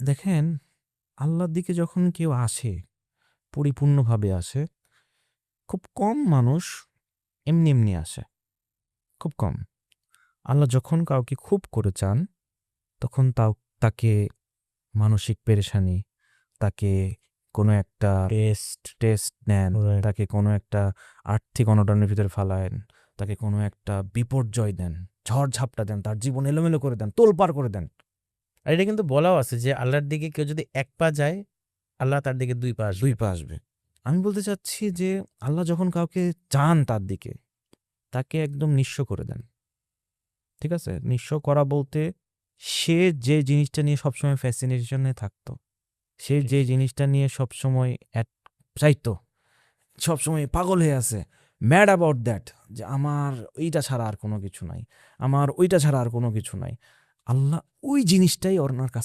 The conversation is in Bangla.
দেখেন, আল্লাহর দিকে যখন কেউ আসে, পরিপূর্ণভাবে আসে, খুব কম মানুষ এমনি আসে। খুব কম। আল্লাহ যখন কাউকে খুব করে চান, তখন তাকে মানসিক পেরেশানি, তাকে কোনো একটা টেস্ট নেন, Right. তাকে কোনো একটা আর্থিক অনটনের ভিতরে ফালায়েন, তাকে কোনো একটা বিপর্যয় দেন, ঝড়-ঝাপটা দেন, তার জীবন এলোমেলো করে দেন, তোলপাড় করে দেন। আর এটা কিন্তু বলাও আছে যে আল্লাহর দিকে কেউ যদি ১ পা যায়, আল্লাহ তার দিকে ২ পা আসবে। ২ পা আসবে। আমি বলতে চাচ্ছি যে আল্লাহ যখন কাউকে চান তার দিকে, তাকে একদম নিঃস্ব করে দেন। ঠিক আছে? নিঃস্ব করা বলতে সে যে জিনিসটা নিয়ে সবসময় ফ্যাসিনেশন এ থাকতো, সে যে জিনিসটা নিয়ে সবসময় চাইতো, সবসময় পাগল হয়ে আছে, ম্যাড অ্যাবাউট দ্যাট, যে আমার এইটা ছাড়া আর কোনো কিছু নাই, আমার ওইটা ছাড়া আর কোনো কিছু নাই। আল্লাহ ওই জিনিসটাই ওনার কাছ